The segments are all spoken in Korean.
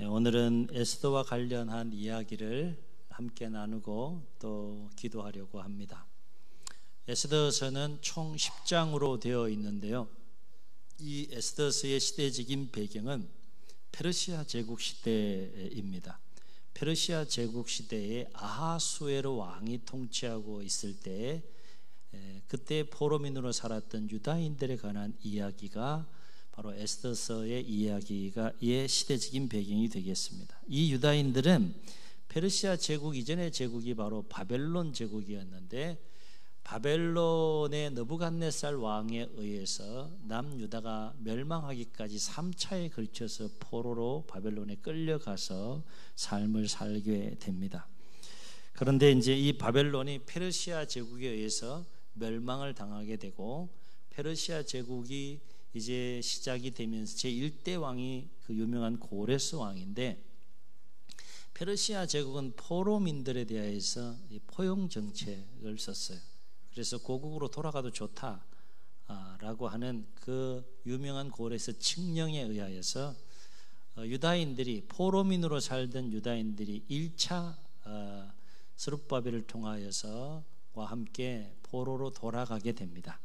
오늘은 에스더와 관련한 이야기를 함께 나누고 또 기도하려고 합니다. 에스더서는 총 10장으로 되어 있는데요. 이 에스더서의 시대적인 배경은 페르시아 제국 시대입니다. 페르시아 제국 시대에 아하수에로 왕이 통치하고 있을 때 그때 포로민으로 살았던 유다인들에 관한 이야기가 바로 에스더서의 이야기의 시대적인 배경이 되겠습니다. 이 유다인들은 페르시아 제국 이전의 제국이 바로 바벨론 제국이었는데, 바벨론의 느부갓네살 왕에 의해서 남유다가 멸망하기까지 3차에 걸쳐서 포로로 바벨론에 끌려가서 삶을 살게 됩니다. 그런데 이제 이 바벨론이 페르시아 제국에 의해서 멸망을 당하게 되고, 페르시아 제국이 이제 시작이 되면서 제1대 왕이 그 유명한 고레스 왕인데, 페르시아 제국은 포로민들에 대해서 포용 정책을 썼어요. 그래서 고국으로 돌아가도 좋다라고 하는 그 유명한 고레스 칙령에 의하여서 유다인들이, 포로민으로 살던 유다인들이 1차 스룹바벨을 통하여서와 함께 포로로 돌아가게 됩니다.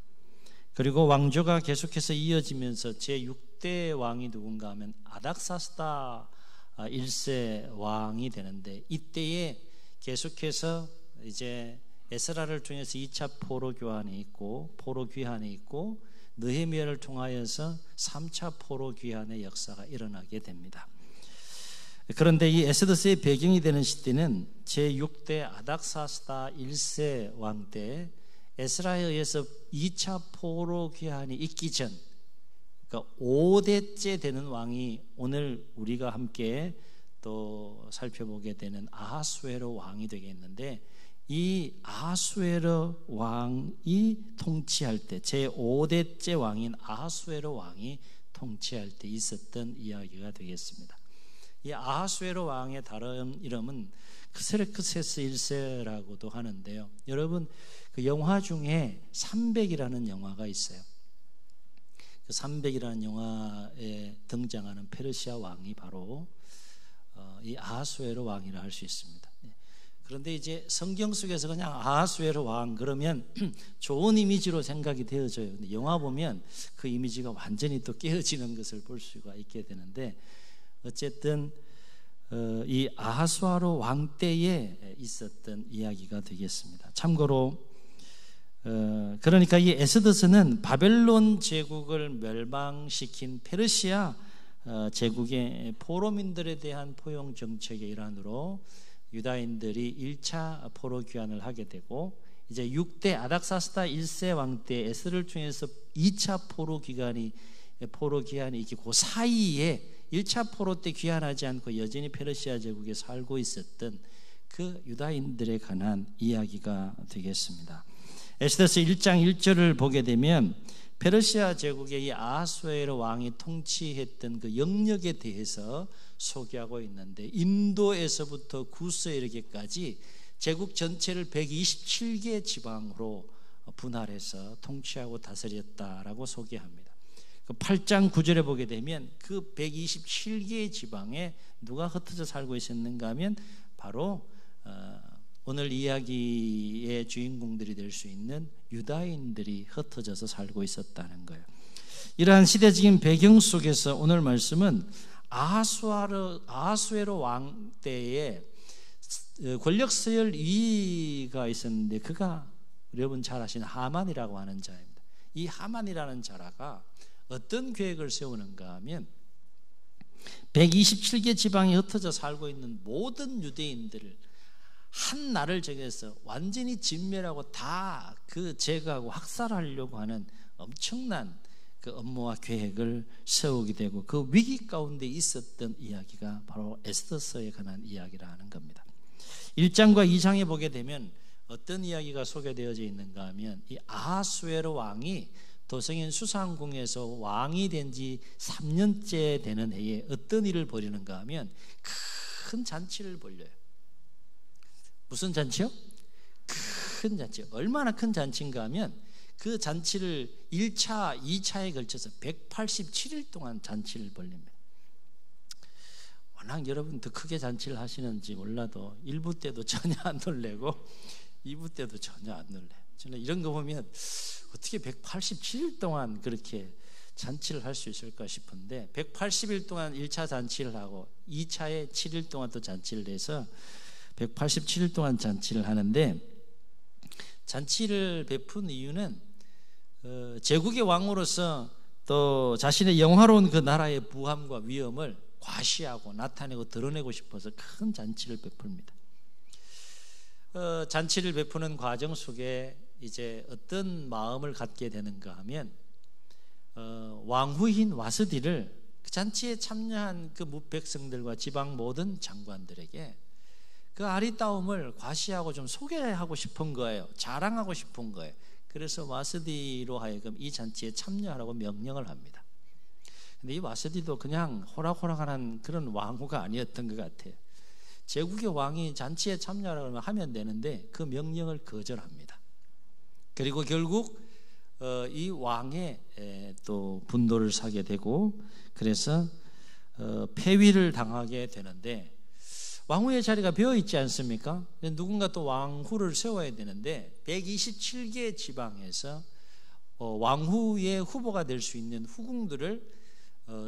그리고 왕조가 계속해서 이어지면서 제6대 왕이 누군가 하면 아닥사스다 1세 왕이 되는데, 이때에 계속해서 이제 에스라를 통해서 2차 포로 교환이 있고, 포로 귀환이 있고, 느헤미야를 통하여서 3차 포로 귀환의 역사가 일어나게 됩니다. 그런데 이 에스더서의 배경이 되는 시대는 제6대 아닥사스다 1세 왕 때 에스라에 의해서 2차 포로 귀환이 있기 전, 그러니까 5대째 되는 왕이 오늘 우리가 함께 또 살펴보게 되는 아하수에로 왕이 되겠는데, 이 아하수에로 왕이 통치할 때, 제5대째 왕인 아하수에로 왕이 통치할 때 있었던 이야기가 되겠습니다. 이 아하수에로 왕의 다른 이름은 크세르크세스 1세라고도 하는데요. 여러분, 그 영화 중에 300이라는 영화가 있어요. 그 300이라는 영화에 등장하는 페르시아 왕이 바로 이 아하수에로 왕이라 할 수 있습니다. 그런데 이제 성경 속에서 그냥 아하수에로 왕 그러면 좋은 이미지로 생각이 되어져요. 근데 영화 보면 그 이미지가 완전히 또 깨어지는 것을 볼 수가 있게 되는데, 어쨌든 이 아하수아로 왕 때에 있었던 이야기가 되겠습니다. 참고로 그러니까 이 에스더서는 바벨론 제국을 멸망시킨 페르시아 제국의 포로민들에 대한 포용 정책의 일환으로 유다인들이 1차 포로 귀환을 하게 되고, 이제 6대 아닥사스다 1세 왕 때 에스를 통해서 2차 포로 귀환이 있기, 그 사이에 1차 포로 때 귀환하지 않고 여전히 페르시아 제국에 살고 있었던 그 유다인들에 관한 이야기가 되겠습니다. 에스더서 1장 1절을 보게 되면 페르시아 제국의 이 아하수에로 왕이 통치했던 그 영역에 대해서 소개하고 있는데, 인도에서부터 구스에 이르기까지 제국 전체를 127개 지방으로 분할해서 통치하고 다스렸다라고 소개합니다. 그 8장 9절에 보게 되면 그 127개의 지방에 누가 흩어져 살고 있었는가 하면 바로 오늘 이야기의 주인공들이 될 수 있는 유다인들이 흩어져서 살고 있었다는 거예요. 이러한 시대적인 배경 속에서 오늘 말씀은 아하수에로 왕 때에 권력 서열 2위가 있었는데, 그가 여러분 잘 아시는 하만이라고 하는 자입니다. 이 하만이라는 자라가 어떤 계획을 세우는가 하면 127개 지방에 흩어져 살고 있는 모든 유대인들을 한 날을 정해서 완전히 진멸하고 다 그 제거하고 학살하려고 하는 엄청난 그 업무와 계획을 세우게 되고, 그 위기 가운데 있었던 이야기가 바로 에스더서에 관한 이야기라는 겁니다. 1장과 2장에 보게 되면 어떤 이야기가 소개되어져 있는가 하면, 이 아하수에로 왕이 도성인 수상궁에서 왕이 된 지 3년째 되는 해에 어떤 일을 벌이는가 하면 큰 잔치를 벌려요. 무슨 잔치요? 큰 잔치. 얼마나 큰 잔치인가 하면 그 잔치를 1차, 2차에 걸쳐서 187일 동안 잔치를 벌립니다. 워낙 여러분 더 크게 잔치를 하시는지 몰라도 1부 때도 전혀 안 놀래고 2부 때도 전혀 안 놀래요. 저는 이런 거 보면 어떻게 187일 동안 그렇게 잔치를 할 수 있을까 싶은데 180일 동안 1차 잔치를 하고 2차에 7일 동안 또 잔치를 해서 187일 동안 잔치를 하는데, 잔치를 베푼 이유는 제국의 왕으로서 또 자신의 영화로운 그 나라의 부함과 위엄을 과시하고 나타내고 드러내고 싶어서 큰 잔치를 베풉니다. 잔치를 베푸는 과정 속에 이제 어떤 마음을 갖게 되는가 하면 왕후인 와스디를 그 잔치에 참여한 그 무백성들과 지방 모든 장관들에게 그 아리따움을 과시하고 좀 소개하고 싶은 거예요. 자랑하고 싶은 거예요. 그래서 와스디로 하여금 이 잔치에 참여하라고 명령을 합니다. 근데 이 와스디도 그냥 호락호락한 그런 왕후가 아니었던 것 같아요. 제국의 왕이 잔치에 참여하라고 하면 되는데 그 명령을 거절합니다. 그리고 결국 이 왕의 또 분노를 사게 되고, 그래서 폐위를 당하게 되는데, 왕후의 자리가 비어 있지 않습니까? 누군가 또 왕후를 세워야 되는데 127개 지방에서 왕후의 후보가 될 수 있는 후궁들을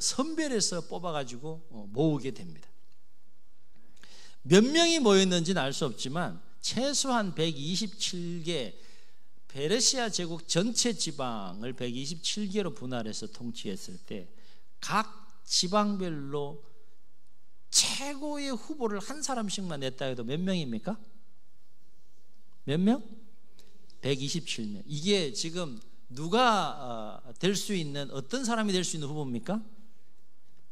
선별해서 뽑아가지고 모으게 됩니다. 몇 명이 모였는지는 알 수 없지만 최소한 127개, 페르시아 제국 전체 지방을 127개로 분할해서 통치했을 때 각 지방별로 최고의 후보를 한 사람씩만 냈다 해도 몇 명입니까? 몇 명? 127명. 이게 지금 누가 될 수 있는, 어떤 사람이 될 수 있는 후보입니까?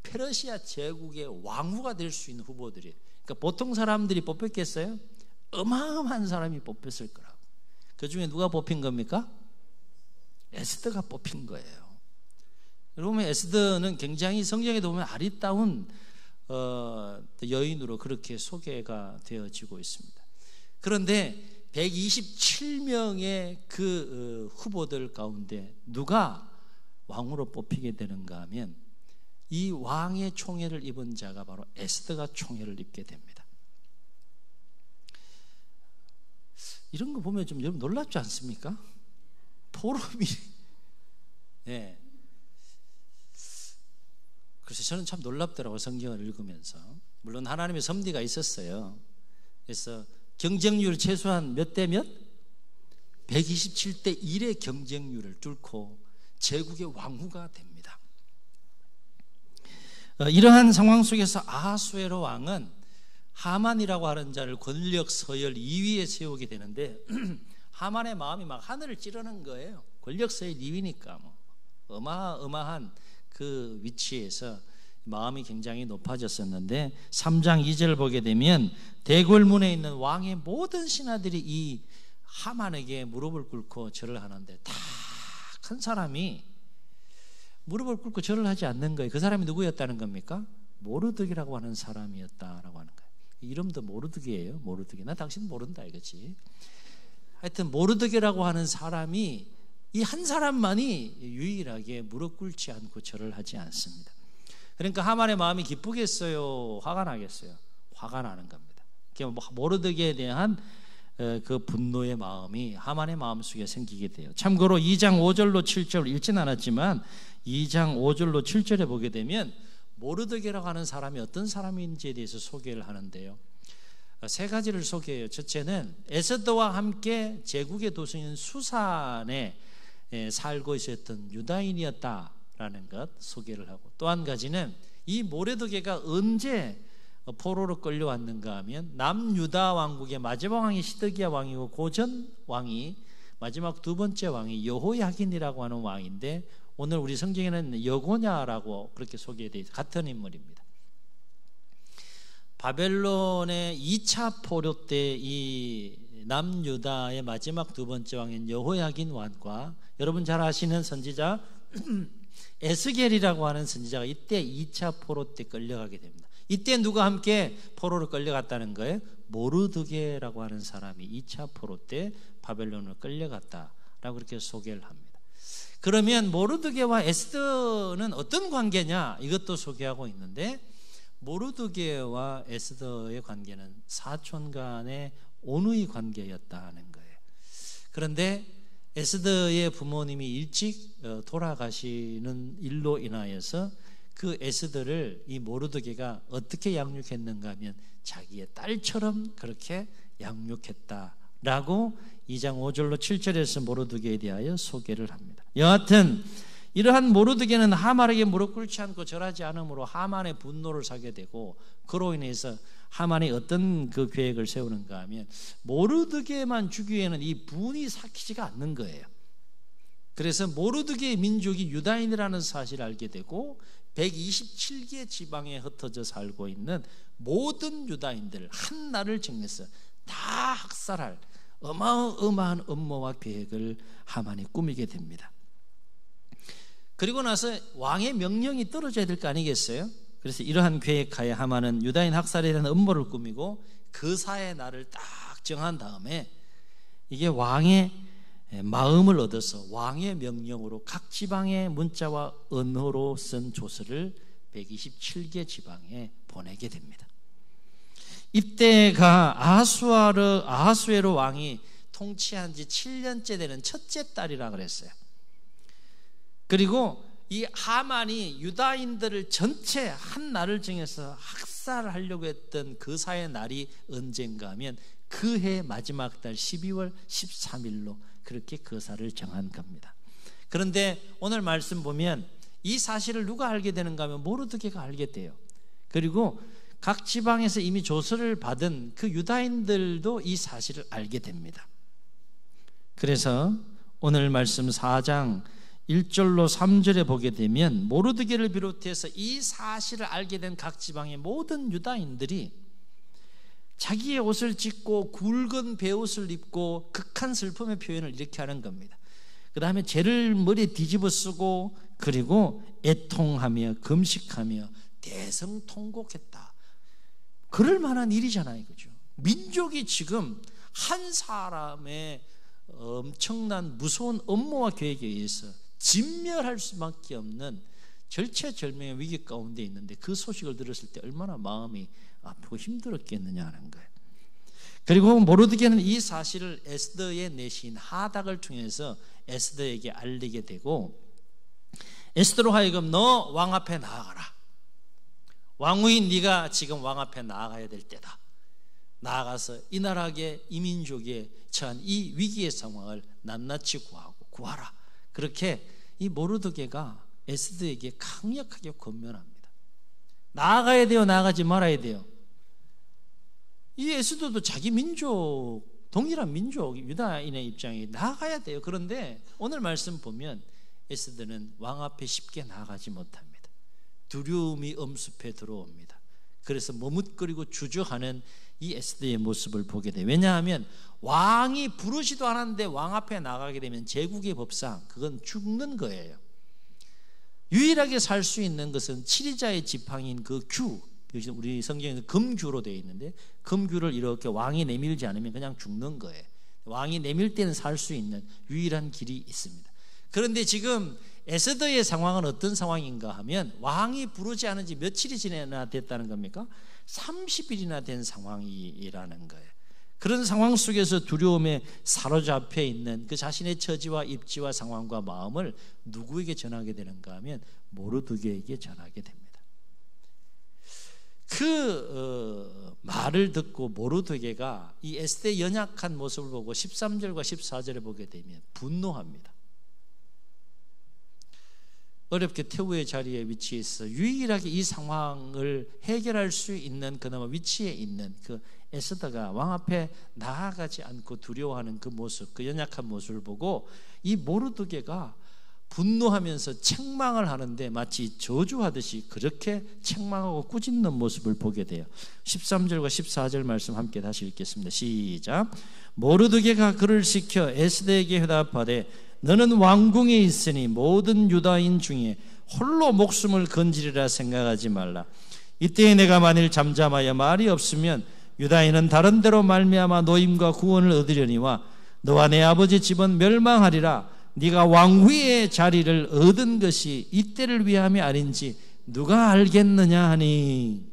페르시아 제국의 왕후가 될 수 있는 후보들이에요. 그러니까 보통 사람들이 뽑혔겠어요? 어마어마한 사람이 뽑혔을 거라고. 그 중에 누가 뽑힌 겁니까? 에스더가 뽑힌 거예요. 여러분, 에스더는 굉장히 성경에도 보면 아리따운 여인으로 그렇게 소개가 되어지고 있습니다. 그런데 127명의 그 후보들 가운데 누가 왕으로 뽑히게 되는가 하면 이 왕의 총애를 입은 자가 바로 에스더가 총애를 입게 됩니다. 이런 거 보면 좀 여러분 놀랍지 않습니까? 포럼이 네. 그래서 저는 참 놀랍더라고요. 성경을 읽으면서. 물론 하나님의 섭리가 있었어요. 그래서 경쟁률 최소한 몇 대 몇? 127대 1의 경쟁률을 뚫고 제국의 왕후가 됩니다. 이러한 상황 속에서 아하수에로 왕은 하만이라고 하는 자를 권력 서열 2위에 세우게 되는데 하만의 마음이 막 하늘을 찌르는 거예요. 권력 서열 2위니까 뭐 어마어마한 그 위치에서 마음이 굉장히 높아졌었는데 3장 2절 보게 되면 대궐문에 있는 왕의 모든 신하들이 이 하만에게 무릎을 꿇고 절을 하는데 다 큰 사람이 무릎을 꿇고 절을 하지 않는 거예요. 그 사람이 누구였다는 겁니까? 모르드게라고 하는 사람이었다라고 하는 거예요. 이름도 모르드게예요. 모르드게. 나 당신 모른다 이거지. 하여튼 모르드게라고 하는 사람이 이 한 사람만이 유일하게 무릎 꿇지 않고 절을 하지 않습니다. 그러니까 하만의 마음이 기쁘겠어요? 화가 나겠어요? 화가 나는 겁니다. 모르드게에 대한 그 분노의 마음이 하만의 마음속에 생기게 돼요. 참고로 2장 5절로 7절 읽진 않았지만 2장 5절로 7절에 보게 되면 모르드게라고 하는 사람이 어떤 사람인지에 대해서 소개를 하는데요. 세 가지를 소개해요. 첫째는 에스더와 함께 제국의 도시인 수산에 살고 있었던 유다인이었다라는 것 소개를 하고, 또 한 가지는 이 모르드게가 언제 포로로 끌려왔는가 하면 남유다 왕국의 마지막 왕이 시드기야 왕이고 고전 왕이 마지막 두 번째 왕이 여호야긴이라고 하는 왕인데 오늘 우리 성경에는 여고냐라고 그렇게 소개되어 있어요. 같은 인물입니다. 바벨론의 2차 포로 때 이 남유다의 마지막 두 번째 왕인 여호야긴 왕과 여러분 잘 아시는 선지자 에스겔이라고 하는 선지자가 이때 2차 포로 때 끌려가게 됩니다. 이때 누가 함께 포로로 끌려갔다는 거예요? 모르드게라고 하는 사람이 2차 포로 때 바벨론으로 끌려갔다라고 그렇게 소개를 합니다. 그러면 모르드게와 에스더는 어떤 관계냐? 이것도 소개하고 있는데 모르드게와 에스더의 관계는 사촌 간의 온누이 관계였다 하는 거예요. 그런데 에스더의 부모님이 일찍 돌아가시는 일로 인하여서 그 에스더를 이 모르드게가 어떻게 양육했는가 하면 자기의 딸처럼 그렇게 양육했다라고 2장 5절로 7절에서 모르드게에 대하여 소개를 합니다. 여하튼 이러한 모르드게는 하만에게 무릎 꿇지 않고 절하지 않으므로 하만의 분노를 사게 되고, 그로 인해서 하만이 어떤 그 계획을 세우는가 하면 모르드게만 죽이기에는 이 분이 삭히지가 않는 거예요. 그래서 모르드게의 민족이 유다인이라는 사실을 알게 되고 127개 지방에 흩어져 살고 있는 모든 유다인들을 한 날을 정해서 다 학살할 어마어마한 음모와 계획을 하만이 꾸미게 됩니다. 그리고 나서 왕의 명령이 떨어져야 될 거 아니겠어요? 그래서 이러한 계획하에 하만은 유다인 학살에 대한 음모를 꾸미고 거사의 날을 딱 정한 다음에 이게 왕의 마음을 얻어서 왕의 명령으로 각 지방의 문자와 언어로 쓴 조서를 127개 지방에 보내게 됩니다. 이때가 아하수에로 왕이 통치한 지 7년째 되는 첫째 달이라 그랬어요. 그리고 이 하만이 유다인들을 전체 한 날을 정해서 학살하려고 했던 거사의 날이 언젠가 하면 그 해 마지막 달 12월 13일로 그렇게 거사를 정한 겁니다. 그런데 오늘 말씀 보면 이 사실을 누가 알게 되는가 하면 모르드게가 알게 돼요. 그리고 각 지방에서 이미 조서를 받은 그 유다인들도 이 사실을 알게 됩니다. 그래서 오늘 말씀 4장 1절로 3절에 보게 되면 모르드게를 비롯해서 이 사실을 알게 된 각 지방의 모든 유다인들이 자기의 옷을 찢고 굵은 베옷을 입고 극한 슬픔의 표현을 이렇게 하는 겁니다. 그 다음에 죄를 머리에 뒤집어 쓰고 그리고 애통하며 금식하며 대성통곡했다. 그럴 만한 일이잖아요, 그죠? 민족이 지금 한 사람의 엄청난 무서운 음모와 계획에 의해서 진멸할 수밖에 없는 절체절명의 위기 가운데 있는데 그 소식을 들었을 때 얼마나 마음이 아프고 힘들었겠느냐 하는 거예요. 그리고 모르드게는 이 사실을 에스더의 내신 하닥을 통해서 에스더에게 알리게 되고, 에스더로 하여금 너 왕 앞에 나아가라. 왕후인 네가 지금 왕 앞에 나아가야 될 때다. 나아가서 이 나라의 이 민족에 처한 이 위기의 상황을 낱낱이 구하라. 그렇게 이 모르드게가 에스더에게 강력하게 권면합니다. 나아가야 돼요, 나아가지 말아야 돼요? 이 에스더도 자기 민족, 동일한 민족 유다인의 입장에 나아가야 돼요. 그런데 오늘 말씀 보면 에스더는 왕 앞에 쉽게 나아가지 못합니다. 두려움이 엄습해 들어옵니다. 그래서 머뭇거리고 주저하는 이 에스더의 모습을 보게 돼요. 왜냐하면 왕이 부르지도 않았는데 왕 앞에 나가게 되면 제국의 법상 그건 죽는 거예요. 유일하게 살 수 있는 것은 치리자의 지팡이인 그 규, 우리 성경에는 금규로 되어 있는데 금규를 이렇게 왕이 내밀지 않으면 그냥 죽는 거예요. 왕이 내밀 때는 살 수 있는 유일한 길이 있습니다. 그런데 지금 에스더의 상황은 어떤 상황인가 하면 왕이 부르지 않은 지 며칠이 지나 됐다는 겁니까? 30일이나 된 상황이라는 거예요. 그런 상황 속에서 두려움에 사로잡혀 있는 그 자신의 처지와 입지와 상황과 마음을 누구에게 전하게 되는가 하면 모르드게에게 전하게 됩니다. 그 말을 듣고 모르드게가 이 에스더의 연약한 모습을 보고 13절과 14절에 보게 되면 분노합니다. 어렵게 태우의 자리에 위치해서 유일하게 이 상황을 해결할 수 있는 그나마 위치에 있는 그 에스더가 왕 앞에 나아가지 않고 두려워하는 그 모습, 그 연약한 모습을 보고 이 모르드게가 분노하면서 책망을 하는데 마치 저주하듯이 그렇게 책망하고 꾸짖는 모습을 보게 돼요. 13절과 14절 말씀 함께 다시 읽겠습니다. 시작. 모르드게가 그를 시켜 에스더에게 회답하되 너는 왕궁에 있으니 모든 유다인 중에 홀로 목숨을 건지리라 생각하지 말라. 이때에 내가 만일 잠잠하여 말이 없으면 유다인은 다른 데로 말미암아 노임과 구원을 얻으려니와 너와 내 아버지 집은 멸망하리라. 네가 왕후의 자리를 얻은 것이 이때를 위함이 아닌지 누가 알겠느냐 하니.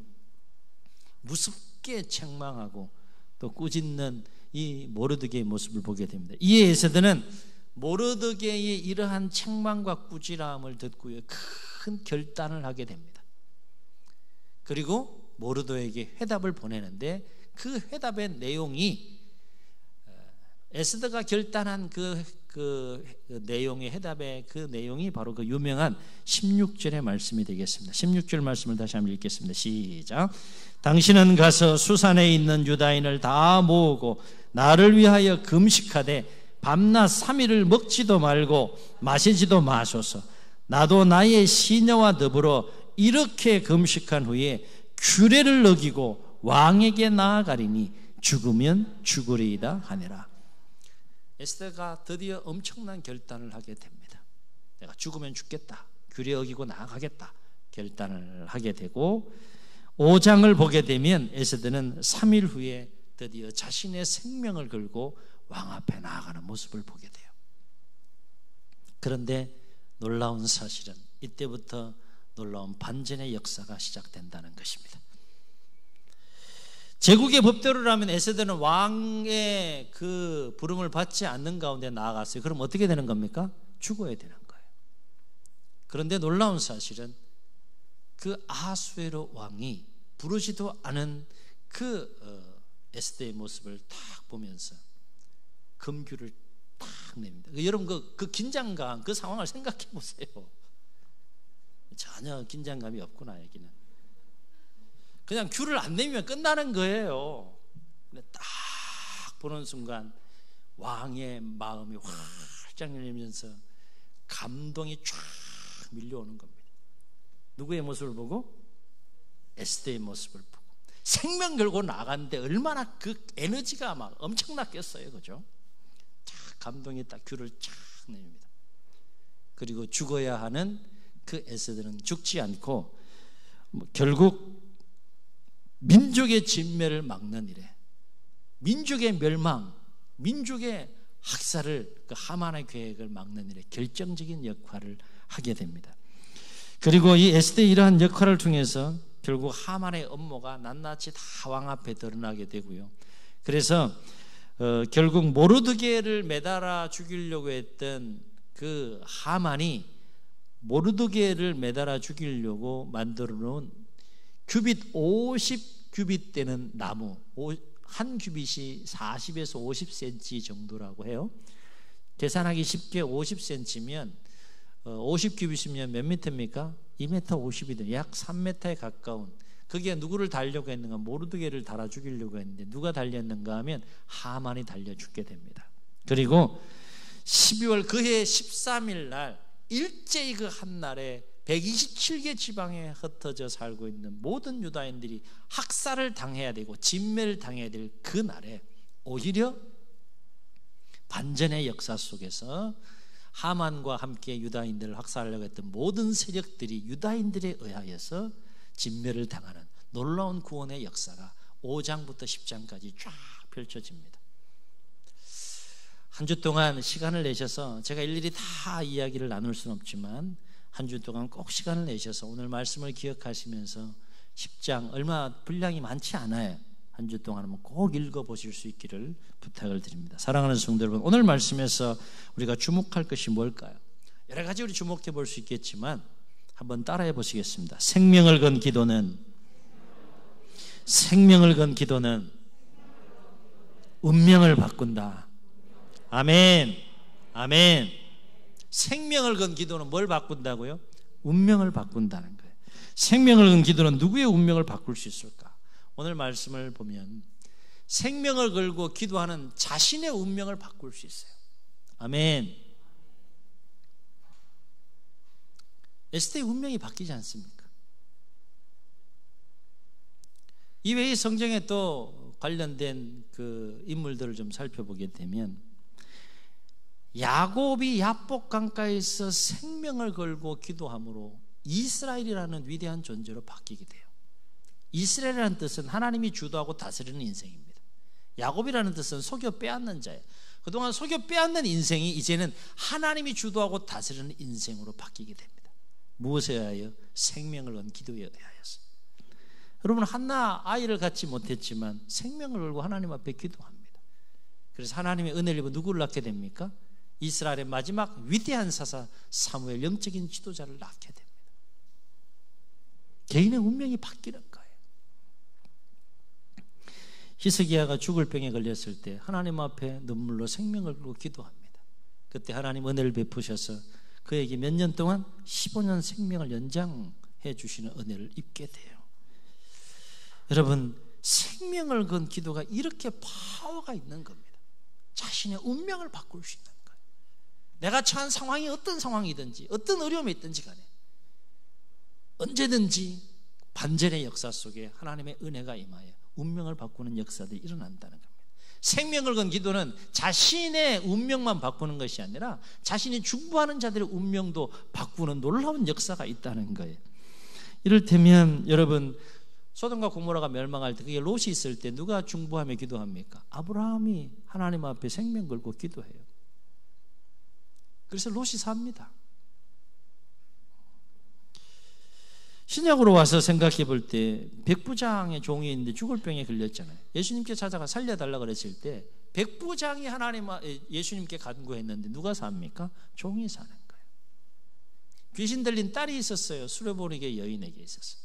무섭게 책망하고 또 꾸짖는 이 모르드게의 모습을 보게 됩니다. 이에 에스더는 모르드게의 이러한 책망과 꾸지람을 듣고요, 큰 결단을 하게 됩니다. 그리고 모르드게에게 회답을 보내는데 그 회답의 내용이 에스더가 결단한 그 내용의 회답의 그 내용이 바로 그 유명한 16절의 말씀이 되겠습니다. 16절 말씀을 다시 한번 읽겠습니다. 시작. 당신은 가서 수산에 있는 유다인을 다 모으고 나를 위하여 금식하되 밤낮 3일을 먹지도 말고 마시지도 마소서. 나도 나의 시녀와 더불어 이렇게 금식한 후에 규례를 어기고 왕에게 나아가리니 죽으면 죽으리이다 하니라. 에스더가 드디어 엄청난 결단을 하게 됩니다. 내가 죽으면 죽겠다, 규례 어기고 나아가겠다 결단을 하게 되고, 5장을 보게 되면 에스더는 3일 후에 드디어 자신의 생명을 걸고 왕 앞에 나아가는 모습을 보게 돼요. 그런데 놀라운 사실은 이때부터 놀라운 반전의 역사가 시작된다는 것입니다. 제국의 법대로라면 에스더는 왕의 그 부름을 받지 않는 가운데 나아갔어요. 그럼 어떻게 되는 겁니까? 죽어야 되는 거예요. 그런데 놀라운 사실은 그 아하수에로 왕이 부르지도 않은 그 에스더의 모습을 딱 보면서 금규를 딱 냅니다. 여러분 그 긴장감, 그 상황을 생각해 보세요. 전혀 긴장감이 없구나. 여기는 그냥 규를 안 내면 끝나는 거예요. 근데 딱 보는 순간 왕의 마음이 활짝 열리면서 감동이 쫙 밀려오는 겁니다. 누구의 모습을 보고? 에스더의 모습을 보고. 생명 걸고 나갔는데 얼마나 그 에너지가 막 엄청났겠어요. 그죠? 딱 감동이 딱 규를 쫙 내립니다. 그리고 죽어야 하는 그 에스더는 죽지 않고 결국 민족의 진멸을 막는 일에, 민족의 멸망, 민족의 학살을, 그 하만의 계획을 막는 일에 결정적인 역할을 하게 됩니다. 그리고 이 에스더의 이러한 역할을 통해서 결국 하만의 업무가 낱낱이 다 왕 앞에 드러나게 되고요. 그래서 결국 모르드게를 매달아 죽이려고 했던 그 하만이 모르드게를 매달아 죽이려고 만들어 놓은 규빗 50규빗 되는 나무, 한 규빗이 40에서 50cm 정도라고 해요. 계산하기 쉽게 50cm면 50규빗이면 몇 미터입니까? 2m 50이 돼요. 약 3m에 가까운. 그게 누구를 달려고 했는가? 모르드게를 달아 죽이려고 했는데 누가 달렸는가 하면 하만이 달려 죽게 됩니다. 그리고 12월 그해 13일 날 일제히 그 한날에 127개 지방에 흩어져 살고 있는 모든 유다인들이 학살을 당해야 되고 진멸을 당해야 될 그 날에 오히려 반전의 역사 속에서 하만과 함께 유다인들을 학살하려고 했던 모든 세력들이 유다인들에 의하여서 진멸을 당하는 놀라운 구원의 역사가 5장부터 10장까지 쫙 펼쳐집니다. 한 주 동안 시간을 내셔서 제가 일일이 다 이야기를 나눌 수는 없지만 한 주 동안 꼭 시간을 내셔서 오늘 말씀을 기억하시면서 10장 얼마 분량이 많지 않아요. 한 주 동안 꼭 읽어보실 수 있기를 부탁을 드립니다. 사랑하는 성도 여러분, 오늘 말씀에서 우리가 주목할 것이 뭘까요? 여러 가지 우리 주목해 볼 수 있겠지만 한번 따라해 보시겠습니다. 생명을 건 기도는 운명을 바꾼다. 아멘. 아멘. 생명을 건 기도는 뭘 바꾼다고요? 운명을 바꾼다는 거예요. 생명을 건 기도는 누구의 운명을 바꿀 수 있을까? 오늘 말씀을 보면 생명을 걸고 기도하는 자신의 운명을 바꿀 수 있어요. 아멘. 에스더의 운명이 바뀌지 않습니까? 이외의 성경에 또 관련된 그 인물들을 좀 살펴보게 되면 야곱이 야복 강가에서 생명을 걸고 기도함으로 이스라엘이라는 위대한 존재로 바뀌게 돼요. 이스라엘이라는 뜻은 하나님이 주도하고 다스리는 인생입니다. 야곱이라는 뜻은 속여 빼앗는 자예요. 그동안 속여 빼앗는 인생이 이제는 하나님이 주도하고 다스리는 인생으로 바뀌게 됩니다. 무엇에 의하여? 생명을 얻은 기도에 의하여서. 여러분, 한나 아이를 갖지 못했지만 생명을 걸고 하나님 앞에 기도합니다. 그래서 하나님의 은혜를 입어 누구를 낳게 됩니까? 이스라엘의 마지막 위대한 사사 사무엘, 영적인 지도자를 낳게 됩니다. 개인의 운명이 바뀌는 거예요. 히스기야가 죽을 병에 걸렸을 때 하나님 앞에 눈물로 생명을 걸고 기도합니다. 그때 하나님 은혜를 베푸셔서 그에게 몇 년 동안 15년 생명을 연장해 주시는 은혜를 입게 돼요. 여러분, 생명을 건 기도가 이렇게 파워가 있는 겁니다. 자신의 운명을 바꿀 수 있는 거예요. 내가 처한 상황이 어떤 상황이든지 어떤 어려움이 있든지 간에 언제든지 반전의 역사 속에 하나님의 은혜가 임하여 운명을 바꾸는 역사들이 일어난다는 겁니다. 생명을 건 기도는 자신의 운명만 바꾸는 것이 아니라 자신이 중보하는 자들의 운명도 바꾸는 놀라운 역사가 있다는 거예요. 이를테면 여러분, 소돔과 고모라가 멸망할 때, 그게 롯이 있을 때 누가 중보하며 기도합니까? 아브라함이 하나님 앞에 생명 걸고 기도해요. 그래서 롯이 삽니다. 신약으로 와서 생각해 볼 때 백부장의 종이 있는데 죽을 병에 걸렸잖아요. 예수님께 찾아가 살려달라고 그랬을 때 백부장이 예수님께 간구했는데 누가 삽니까? 종이 사는 거예요. 귀신 들린 딸이 있었어요. 수레보리게 여인에게 있었어요.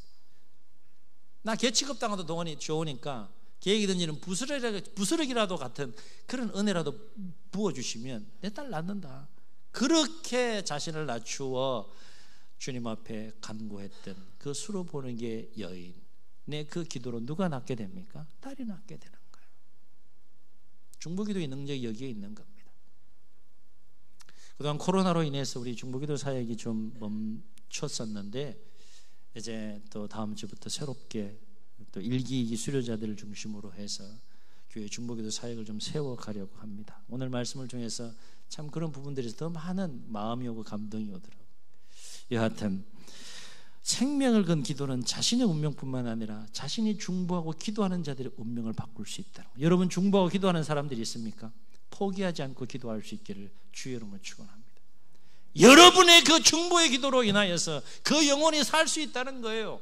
나 개취급 당하도 동안이 좋으니까 계획이 던지는 부스러기라도 같은 그런 은혜라도 부어주시면 내 딸 낳는다. 그렇게 자신을 낮추어 주님 앞에 간구했던 그 수레보리게 여인의 그 기도로 누가 낳게 됩니까? 딸이 낳게 되는 거예요. 중보기도의 능력이 여기에 있는 겁니다. 그동안 코로나로 인해서 우리 중보기도 사역이 좀 멈췄었는데 이제 또 다음 주부터 새롭게 또 1기, 2기 수료자들을 중심으로 해서 교회 중보기도 사역을 좀 세워가려고 합니다. 오늘 말씀을 통해서 참 그런 부분들에서 더 많은 마음이 오고 감동이 오더라고요. 여하튼 생명을 건 기도는 자신의 운명뿐만 아니라 자신이 중보하고 기도하는 자들의 운명을 바꿀 수 있다. 여러분, 중보하고 기도하는 사람들이 있습니까? 포기하지 않고 기도할 수 있기를 주의 이름으로 축원합니다. 여러분의 그 중보의 기도로 인하여서 그 영혼이 살 수 있다는 거예요.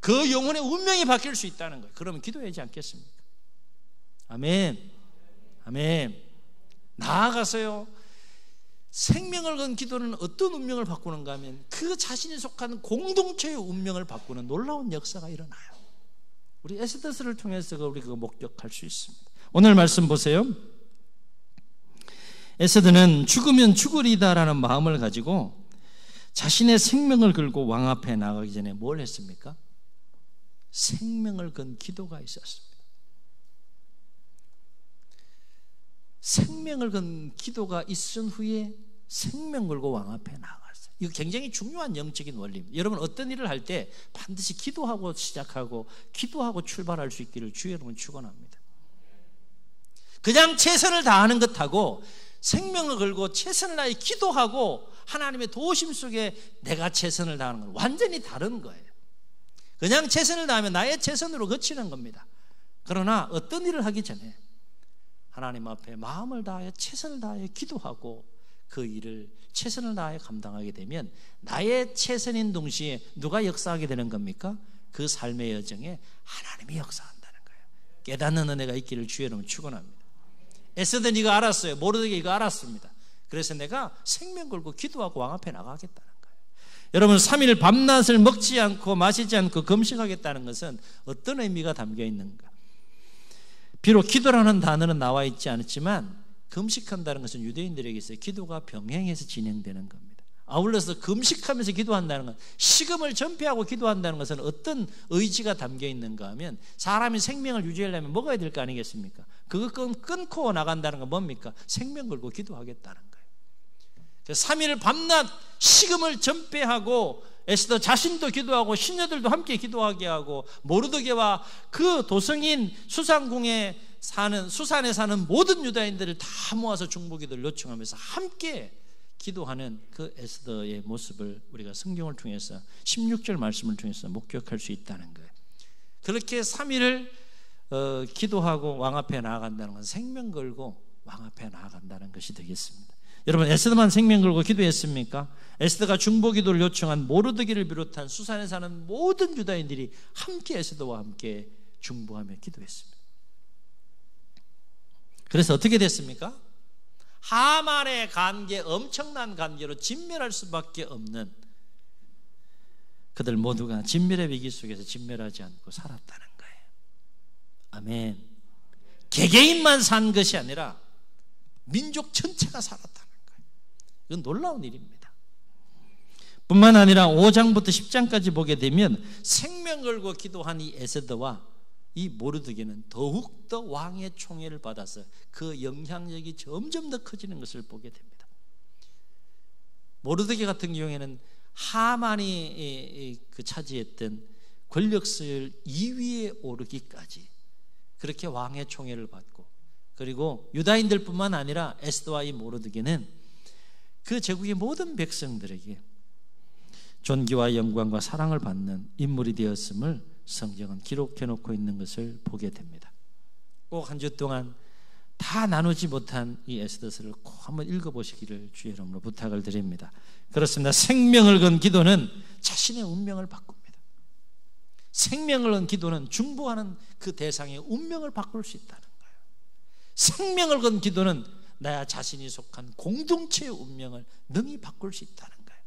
그 영혼의 운명이 바뀔 수 있다는 거예요. 그러면 기도하지 않겠습니까? 아멘. 아멘. 나아가서요, 생명을 건 기도는 어떤 운명을 바꾸는가 하면 그 자신이 속한 공동체의 운명을 바꾸는 놀라운 역사가 일어나요. 우리 에스더서를 통해서 우리 그거 목격할 수 있습니다. 오늘 말씀 보세요. 에스더는 죽으면 죽으리다라는 마음을 가지고 자신의 생명을 걸고 왕 앞에 나가기 전에 뭘 했습니까? 생명을 건 기도가 있었습니다. 생명을 건 기도가 있은 후에 생명 걸고 왕 앞에 나갔어요. 이거 굉장히 중요한 영적인 원리입니다. 여러분, 어떤 일을 할 때 반드시 기도하고 시작하고 기도하고 출발할 수 있기를 주의 이름으로 축원합니다. 그냥 최선을 다하는 것하고 생명을 걸고 최선을 다해 기도하고 하나님의 도우심 속에 내가 최선을 다하는 건 완전히 다른 거예요. 그냥 최선을 다하면 나의 최선으로 거치는 겁니다. 그러나 어떤 일을 하기 전에 하나님 앞에 마음을 다하여 최선을 다하여 기도하고 그 일을 최선을 다하여 감당하게 되면 나의 최선인 동시에 누가 역사하게 되는 겁니까? 그 삶의 여정에 하나님이 역사한다는 거예요. 깨닫는 은혜가 있기를 주의 이름으로 축원합니다. 에스더는 이거 알았어요. 모르드게 이거 알았습니다. 그래서 내가 생명 걸고 기도하고 왕 앞에 나가겠다는 거예요. 여러분, 3일 밤낮을 먹지 않고 마시지 않고 금식하겠다는 것은 어떤 의미가 담겨 있는가? 비록 기도라는 단어는 나와 있지 않지만 금식한다는 것은 유대인들에게 있어요. 기도가 병행해서 진행되는 겁니다. 아울러서 금식하면서 기도한다는 것, 식음을 전폐하고 기도한다는 것은 어떤 의지가 담겨 있는가 하면 사람이 생명을 유지하려면 먹어야 될 거 아니겠습니까? 그거 끊고 나간다는 건 뭡니까? 생명 걸고 기도하겠다는 거예요. 3일 밤낮 식음을 전폐하고 에스더 자신도 기도하고 신녀들도 함께 기도하게 하고 모르드게와 그 도성인 수산에 사는 모든 유다인들을 다 모아서 중보기도를 요청하면서 함께 기도하는 그 에스더의 모습을 우리가 성경을 통해서 16절 말씀을 통해서 목격할 수 있다는 거예요. 그렇게 3일을 기도하고 왕 앞에 나아간다는 건 생명 걸고 왕 앞에 나아간다는 것이 되겠습니다. 여러분, 에스더만 생명 걸고 기도했습니까? 에스더가 중보 기도를 요청한 모르드기를 비롯한 수산에 사는 모든 유다인들이 함께 에스더와 함께 중보하며 기도했습니다. 그래서 어떻게 됐습니까? 하만의 관계, 엄청난 관계로 진멸할 수밖에 없는 그들 모두가 진멸의 위기 속에서 진멸하지 않고 살았다는 거예요. 아멘. 개개인만 산 것이 아니라 민족 전체가 살았다는 거예요. 이건 놀라운 일입니다. 뿐만 아니라 5장부터 10장까지 보게 되면 생명 걸고 기도한 이 에스더와 이 모르드게는 더욱더 왕의 총애를 받아서 그 영향력이 점점 더 커지는 것을 보게 됩니다. 모르드게 같은 경우에는 하만이 차지했던 권력서열 2위에 오르기까지 그렇게 왕의 총애를 받고, 그리고 유다인들뿐만 아니라 에스더와 이 모르드게는 그 제국의 모든 백성들에게 존귀와 영광과 사랑을 받는 인물이 되었음을 성경은 기록해 놓고 있는 것을 보게 됩니다. 꼭 한 주 동안 다 나누지 못한 이 에스더서를 꼭 한번 읽어보시기를 주의 이름으로 부탁을 드립니다. 그렇습니다. 생명을 건 기도는 자신의 운명을 바꿉니다. 생명을 건 기도는 중보하는 그 대상의 운명을 바꿀 수 있다는 거예요. 생명을 건 기도는 나 자신이 속한 공동체의 운명을 능히 바꿀 수 있다는 거예요.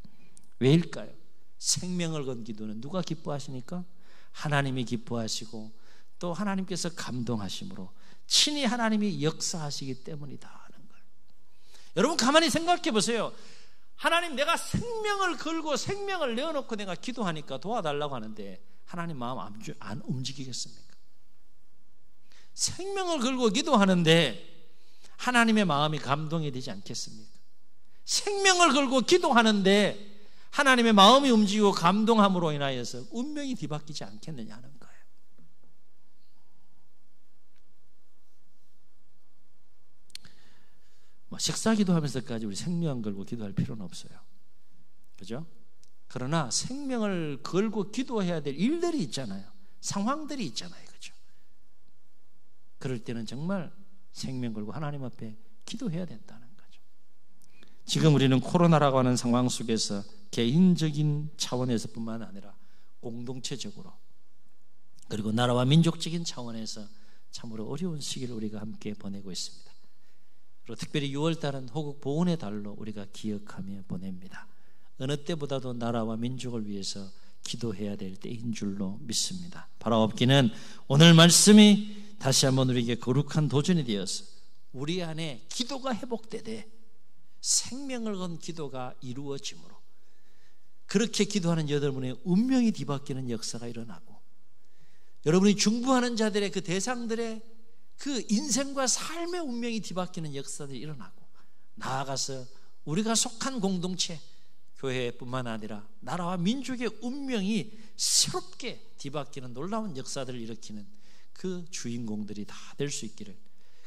왜일까요? 생명을 건 기도는 누가 기뻐하시니까? 하나님이 기뻐하시고 또 하나님께서 감동하심으로 친히 하나님이 역사하시기 때문이다 하는 거예요. 여러분, 가만히 생각해 보세요. 하나님, 내가 생명을 걸고 생명을 내어놓고 내가 기도하니까 도와달라고 하는데 하나님 마음 안 움직이겠습니까? 생명을 걸고 기도하는데 하나님의 마음이 감동이 되지 않겠습니까? 생명을 걸고 기도하는데 하나님의 마음이 움직이고 감동함으로 인하여서 운명이 뒤바뀌지 않겠느냐 하는 거예요. 식사 기도하면서까지 우리 생명 걸고 기도할 필요는 없어요. 그죠? 그러나 생명을 걸고 기도해야 될 일들이 있잖아요. 상황들이 있잖아요. 그죠? 그럴 때는 정말 생명 걸고 하나님 앞에 기도해야 된다는 거죠. 지금 우리는 코로나라고 하는 상황 속에서 개인적인 차원에서뿐만 아니라 공동체적으로, 그리고 나라와 민족적인 차원에서 참으로 어려운 시기를 우리가 함께 보내고 있습니다. 그리고 특별히 6월달은 호국 보훈의 달로 우리가 기억하며 보냅니다. 어느 때보다도 나라와 민족을 위해서 기도해야 될 때인 줄로 믿습니다. 바라옵기는 오늘 말씀이 다시 한번 우리에게 거룩한 도전이 되어서 우리 안에 기도가 회복되되 생명을 건 기도가 이루어지므로 그렇게 기도하는 여러분의 운명이 뒤바뀌는 역사가 일어나고, 여러분이 중보하는 자들의 그 대상들의 그 인생과 삶의 운명이 뒤바뀌는 역사들이 일어나고, 나아가서 우리가 속한 공동체, 교회뿐만 아니라 나라와 민족의 운명이 새롭게 뒤바뀌는 놀라운 역사들을 일으키는 그 주인공들이 다 될 수 있기를,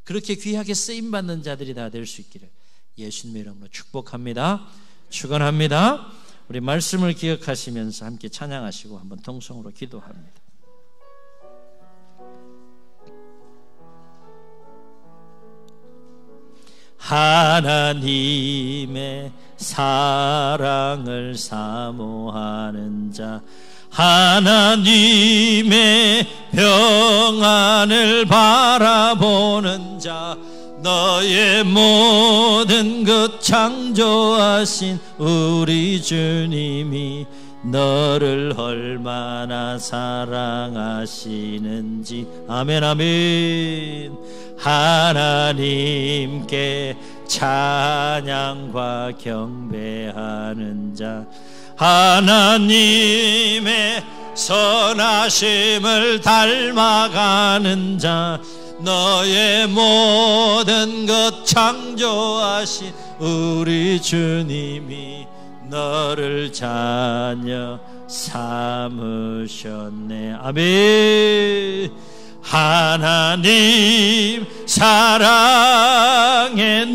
그렇게 귀하게 쓰임받는 자들이 다 될 수 있기를 예수님의 이름으로 축복합니다. 축원합니다. 우리 말씀을 기억하시면서 함께 찬양하시고 한번 통성으로 기도합니다. 하나님의 사랑을 사모하는 자, 하나님의 평안을 바라보는 자, 너의 모든 것 창조하신 우리 주님이 너를 얼마나 사랑하시는지. 아멘 아멘. 하나님께 찬양과 경배하는 자, 하나님의 선하심을 닮아가는 자, 너의 모든 것 창조하신 우리 주님이 너를 자녀 삼으셨네. 아멘. 하나님 사랑의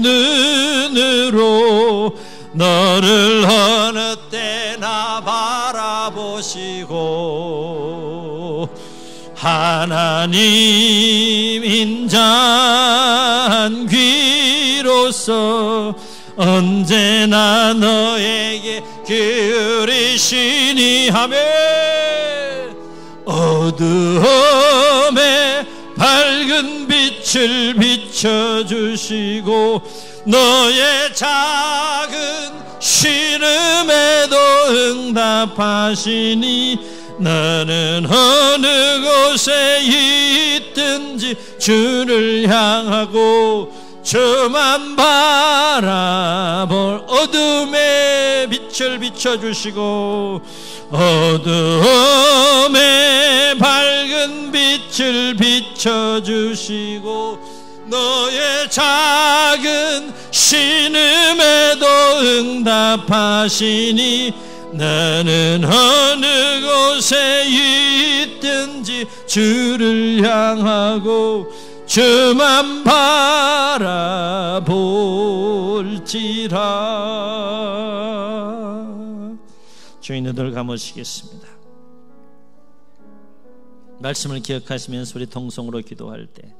눈으로 너를 어느 때나 바라보시고, 하나님 인자한 귀로서 언제나 너에게 기울이시니 하며 어두움에 밝은 빛을 비춰주시고 너의 작은 신음에도 응답하시니 나는 어느 곳에 있든지 주를 향하고 저만 바라볼 어둠의 빛을 비춰주시고 어둠의 밝은 빛을 비춰주시고 너의 작은 신음에도 응답하시니 나는 어느 곳에 있든지 주를 향하고 주만 바라볼지라. 주의 눈을 감으시겠습니다. 말씀을 기억하시면서 우리 통성으로 기도할 때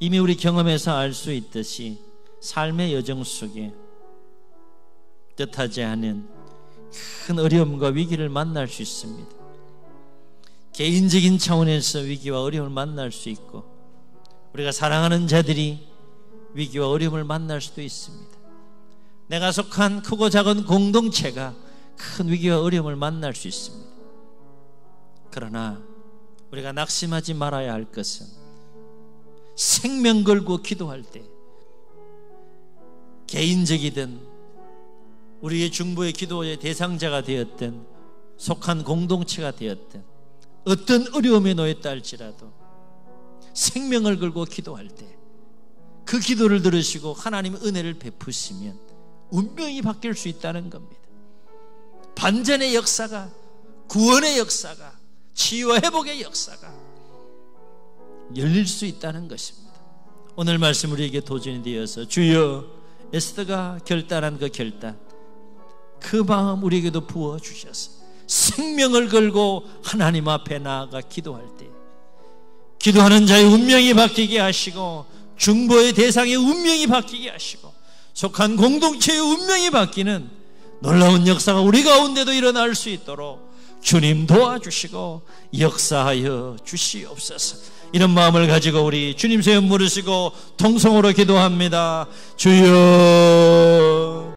이미 우리 경험에서 알 수 있듯이 삶의 여정 속에 뜻하지 않은 큰 어려움과 위기를 만날 수 있습니다. 개인적인 차원에서 위기와 어려움을 만날 수 있고 우리가 사랑하는 자들이 위기와 어려움을 만날 수도 있습니다. 내가 속한 크고 작은 공동체가 큰 위기와 어려움을 만날 수 있습니다. 그러나 우리가 낙심하지 말아야 할 것은 생명 걸고 기도할 때 개인적이든 우리의 중보의 기도의 대상자가 되었든 속한 공동체가 되었든 어떤 어려움에 놓였다 할지라도 생명을 걸고 기도할 때 그 기도를 들으시고 하나님의 은혜를 베푸시면 운명이 바뀔 수 있다는 겁니다. 반전의 역사가, 구원의 역사가, 치유와 회복의 역사가 열릴 수 있다는 것입니다. 오늘 말씀 우리에게 도전이 되어서 주여 에스더가 결단한 그 결단, 그 마음 우리에게도 부어주셔서 생명을 걸고 하나님 앞에 나아가 기도할 때 기도하는 자의 운명이 바뀌게 하시고 중보의 대상의 운명이 바뀌게 하시고 속한 공동체의 운명이 바뀌는 놀라운 역사가 우리 가운데도 일어날 수 있도록 주님 도와주시고 역사하여 주시옵소서. 이런 마음을 가지고 우리 주님 세움 물으시고 통성으로 기도합니다. 주여